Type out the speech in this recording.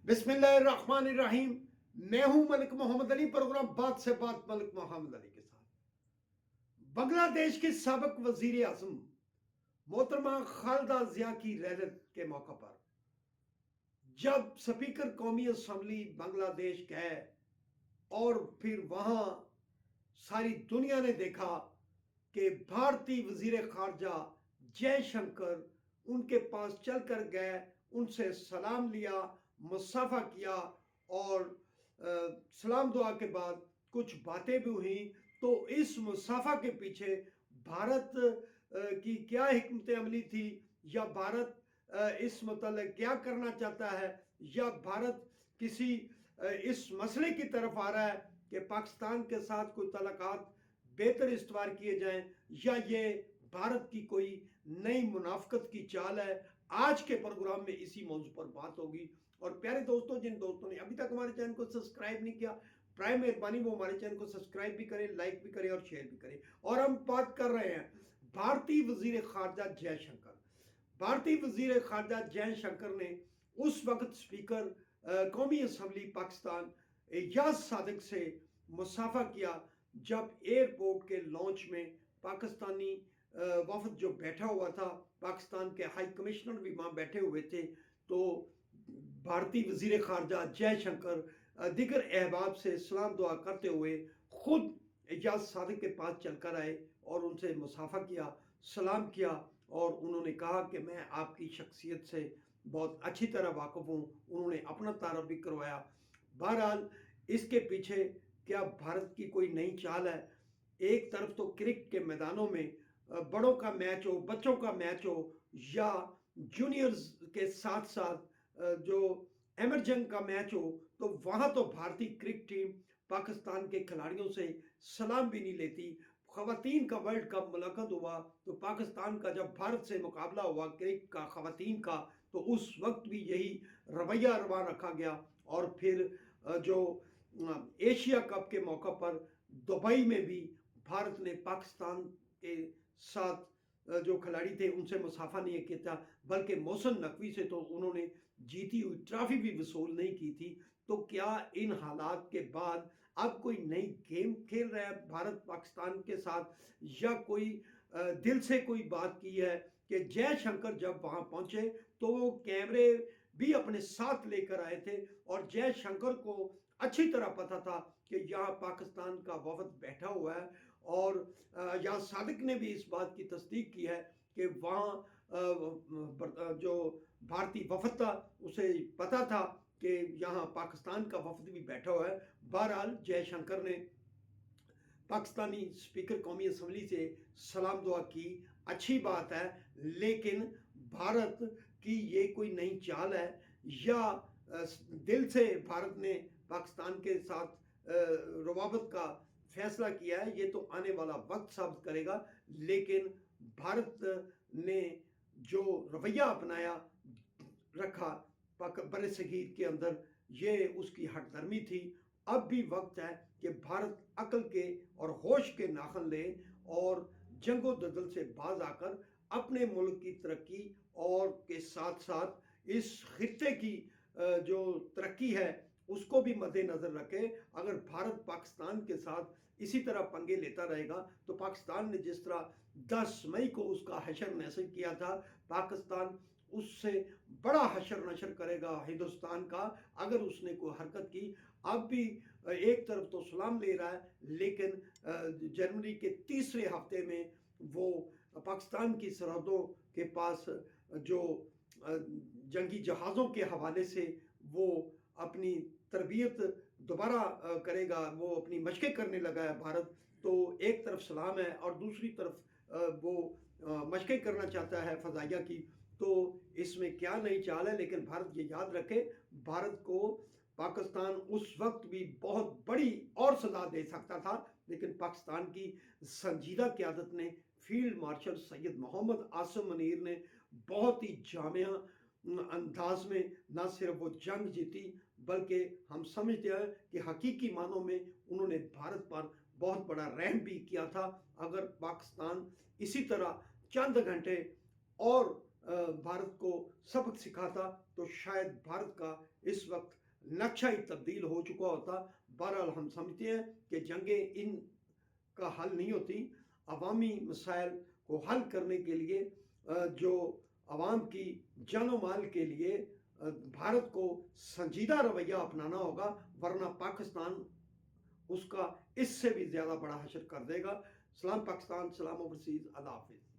बिस्मिल्लाहिर्रहमानिर्रहीम। मैं हूं मलिक मोहम्मद अली। प्रोग्राम बात से बात मलिक मोहम्मद अली के साथ। बांग्लादेश के साबिक वजीर आजम मोहतरमा खालिदा जिया की रहलत के मौका पर जब स्पीकर कौमी असम्बली बांग्लादेश गए और फिर वहां सारी दुनिया ने देखा कि भारतीय वजीर खारजा जयशंकर उनके पास चलकर गए, उनसे सलाम लिया, मुसाफा किया और सलाम दुआ के बाद कुछ बातें भी हुई। तो इस मुसाफा के पीछे भारत की क्या हिकमत अमली थी, या भारत इस मतलब क्या करना चाहता है, या भारत किसी इस मसले की तरफ आ रहा है कि पाकिस्तान के साथ कोई तलाकात बेहतर इस्तवार किए जाएं, या ये भारत की कोई नई मुनाफकत की चाल है। आज के प्रोग्राम में इसी मौजू पर बात होगी। और प्यारे दोस्तों, जिन दोस्तों ने अभी तक हमारे चैनल को सब्सक्राइब नहीं किया, प्राइम मेहरबानी वो हमारे चैनल को सब्सक्राइब भी करें, लाइक भी करें और शेयर भी करें। और हम बात कर रहे हैं भारतीय वजीर खारजा जयशंकर। भारतीय वजीर खारजा जयशंकर ने उस वक्त स्पीकर कौमी असम्बली पाकिस्तान एजाज सादिक से मुसाफा किया जब एयरपोर्ट के लॉन्च में पाकिस्तानी वफद जो बैठा हुआ था, पाकिस्तान के हाई कमिश्नर भी वहाँ बैठे हुए थे। तो भारतीय वजीर खारजा जयशंकर दिगर अहबाब से सलाम दुआ करते हुए खुद एजाज सादिक के पास चलकर आए और उनसे मुसाफा किया, सलाम किया और उन्होंने कहा कि मैं आपकी शख्सियत से बहुत अच्छी तरह वाकिफ़ हूँ। उन्होंने अपना तारफ़ भी करवाया। बहरहाल इसके पीछे क्या भारत की कोई नई चाल है? एक तरफ तो क्रिकेट के मैदानों में बड़ों का मैच हो, बच्चों का मैच हो, या जूनियर्स के साथ साथ जो एमरजन का मैच हो, तो वहां तो भारतीय क्रिकेट टीम पाकिस्तान के खिलाड़ियों से सलाम भी नहीं लेती। खवातीन का वर्ल्ड कप मुलाकात हुआ तो पाकिस्तान का जब भारत से मुकाबला हुआ क्रिकेट का खवातीन का, तो उस वक्त भी यही रवैया रवा रखा गया। और फिर जो एशिया कप के मौका पर दुबई में भी भारत ने पाकिस्तान के साथ जो खिलाड़ी थे उनसे मुसाफा नहीं किया था, बल्कि मोहसिन नकवी से तो उन्होंने जीती हुई ट्रॉफी भी वसूल नहीं की थी। तो क्या इन हालात के बाद अब कोई नई गेम खेल रहा है भारत पाकिस्तान के साथ, या कोई दिल से कोई बात की है? कि जयशंकर जब वहां पहुंचे तो वो कैमरे भी अपने साथ लेकर आए थे और जयशंकर को अच्छी तरह पता था कि यहाँ पाकिस्तान का वफद बैठा हुआ है। और यहाँ सादिक ने भी इस बात की तस्दीक की है कि वहाँ जो भारतीय वफद था उसे पता था कि यहाँ पाकिस्तान का वफद भी बैठा हुआ है। बहरहाल जयशंकर ने पाकिस्तानी स्पीकर कौमी असम्बली से सलाम दुआ की, अच्छी बात है। लेकिन भारत की ये कोई नई चाल है, या दिल से भारत ने पाकिस्तान के साथ रवाबत का फैसला किया है, ये तो आने वाला वक्त साबित करेगा। लेकिन भारत ने जो रवैया अपनाया रखा बर सगीर के अंदर, ये उसकी हठधर्मी थी। अब भी वक्त है कि भारत अकल के और होश के नाखन ले और जंगो ददल से बाज आकर अपने मुल्क की तरक्की और के साथ साथ इस खित्ते की जो तरक्की है उसको भी मद्देनजर रखे। अगर भारत पाकिस्तान के साथ इसी तरह पंगे लेता रहेगा तो पाकिस्तान ने जिस तरह 10 मई को उसका हशर नशर किया था, पाकिस्तान उससे बड़ा हशर नशर करेगा हिंदुस्तान का अगर उसने कोई हरकत की। अब भी एक तरफ तो सलाम ले रहा है, लेकिन जनवरी के तीसरे हफ्ते में वो पाकिस्तान की सरहदों के पास जो जंगी जहाज़ों के हवाले से वो अपनी तरबियत दोबारा करेगा, वो अपनी मशक़ें करने लगा है भारत। तो एक तरफ सलाम है और दूसरी तरफ वो मशक़ें करना चाहता है फ़ज़ाइया की। तो इसमें क्या नई चाल है? लेकिन भारत ये याद रखे, भारत को पाकिस्तान उस वक्त भी बहुत बड़ी और सजा दे सकता था, लेकिन पाकिस्तान की संजीदा क़यादत ने फील्ड मार्शल सैयद मोहम्मद आसिम मुनीर ने बहुत ही जामिया अंदाज में न सिर्फ वो जंग जीती, बल्कि हम समझते हैं कि हकीकी मानों में उन्होंने भारत पर बहुत बड़ा रहम भी किया था। अगर पाकिस्तान इसी तरह चंद घंटे और भारत को सबक सिखाता तो शायद भारत का اس وقت نقشہ ہی تبدیل ہو چکا ہوتا. بہرحال ہم سمجھتے ہیں کہ جنگیں ان کا حل نہیں ہوتی. عوامی مسائل کو حل کرنے کے لیے جو عوام کی جان و مال کے لیے بھارت کو سنجیدہ رویہ اپنانا ہوگا، ورنہ پاکستان اس کا اس سے بھی زیادہ بڑا حشر کر دے گا. سلام پاکستان، سلام اوورسیز، اللہ حافظ.